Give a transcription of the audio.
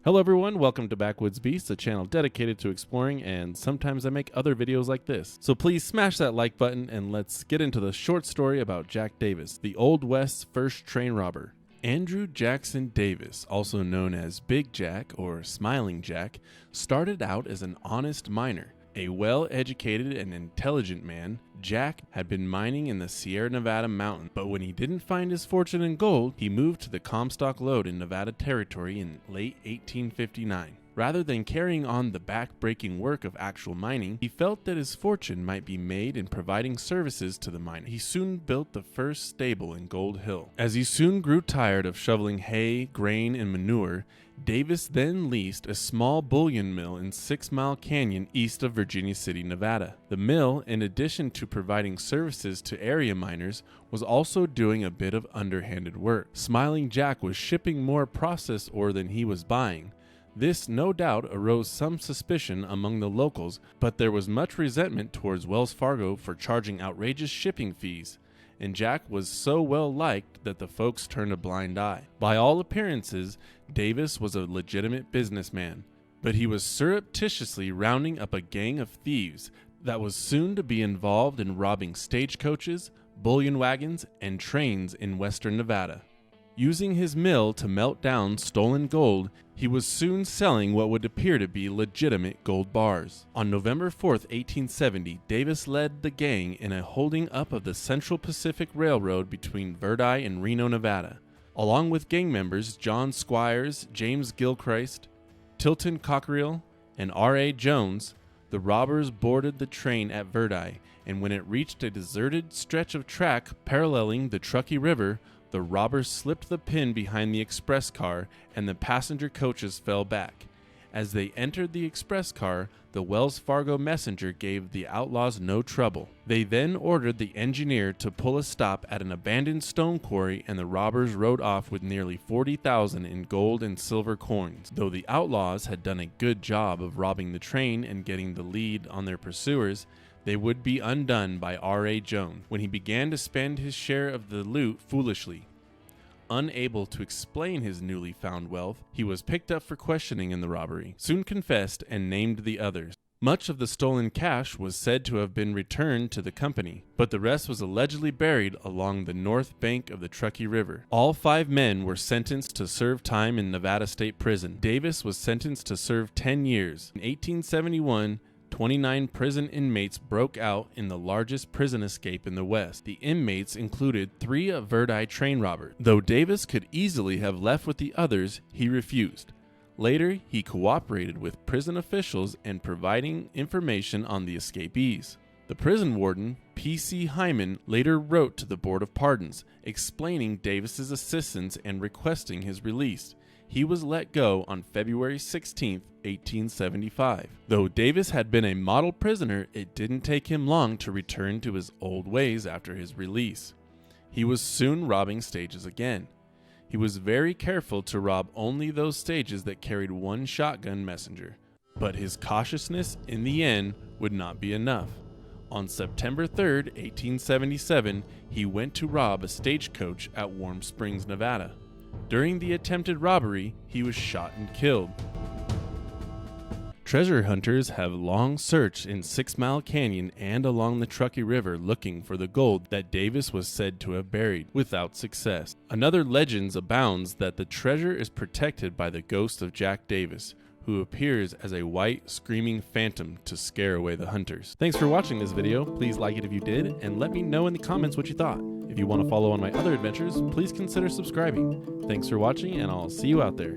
Hello everyone, welcome to Backwoods Beasts, a channel dedicated to exploring, and sometimes I make other videos like this. So please smash that like button and let's get into the short story about Jack Davis, the Old West's first train robber. Andrew Jackson Davis, also known as Big Jack or Smiling Jack, started out as an honest miner. A well-educated and intelligent man, Jack had been mining in the Sierra Nevada mountain, but when he didn't find his fortune in gold, he moved to the Comstock Lode in Nevada Territory in late 1859. Rather than carrying on the back-breaking work of actual mining, he felt that his fortune might be made in providing services to the miner. He soon built the first stable in Gold Hill. As he soon grew tired of shoveling hay, grain, and manure, Davis then leased a small bullion mill in 6 Mile Canyon east of Virginia City, Nevada. The mill, in addition to providing services to area miners, was also doing a bit of underhanded work. Smiling Jack was shipping more processed ore than he was buying. This no doubt arose some suspicion among the locals, but there was much resentment towards Wells Fargo for charging outrageous shipping fees, and Jack was so well liked that the folks turned a blind eye. By all appearances, Davis was a legitimate businessman, but he was surreptitiously rounding up a gang of thieves that was soon to be involved in robbing stagecoaches, bullion wagons, and trains in western Nevada. Using his mill to melt down stolen gold, he was soon selling what would appear to be legitimate gold bars. On November 4, 1870, Davis led the gang in a holding up of the Central Pacific Railroad between Verdi and Reno, Nevada. Along with gang members John Squires, James Gilchrist, Tilton Cockerill, and R.A. Jones, the robbers boarded the train at Verdi, and when it reached a deserted stretch of track paralleling the Truckee River, the robbers slipped the pin behind the express car and the passenger coaches fell back. As they entered the express car, the Wells Fargo messenger gave the outlaws no trouble. They then ordered the engineer to pull a stop at an abandoned stone quarry, and the robbers rode off with nearly $40,000 in gold and silver coins. Though the outlaws had done a good job of robbing the train and getting the lead on their pursuers, they would be undone by R.A. Jones when he began to spend his share of the loot foolishly. Unable to explain his newly found wealth, he was picked up for questioning in the robbery, soon confessed, and named the others. Much of the stolen cash was said to have been returned to the company, but the rest was allegedly buried along the north bank of the Truckee River. All 5 men were sentenced to serve time in Nevada State Prison. Davis was sentenced to serve 10 years. In 1871, 29 prison inmates broke out in the largest prison escape in the West. The inmates included 3 Verdi train robbers. Though Davis could easily have left with the others, he refused. Later, he cooperated with prison officials in providing information on the escapees. The prison warden, P.C. Hyman, later wrote to the Board of Pardons, explaining Davis's assistance and requesting his release. He was let go on February 16, 1875. Though Davis had been a model prisoner, it didn't take him long to return to his old ways after his release. He was soon robbing stages again. He was very careful to rob only those stages that carried 1 shotgun messenger. But his cautiousness, in the end, would not be enough. On September 3, 1877, he went to rob a stagecoach at Warm Springs, Nevada. During the attempted robbery, he was shot and killed. Treasure hunters have long searched in 6 Mile Canyon and along the Truckee River looking for the gold that Davis was said to have buried, without success. Another legend abounds that the treasure is protected by the ghost of Jack Davis, who appears as a white, screaming phantom to scare away the hunters. Thanks for watching this video. Please like it if you did, and let me know in the comments what you thought. If you want to follow on my other adventures, please consider subscribing. Thanks for watching, and I'll see you out there.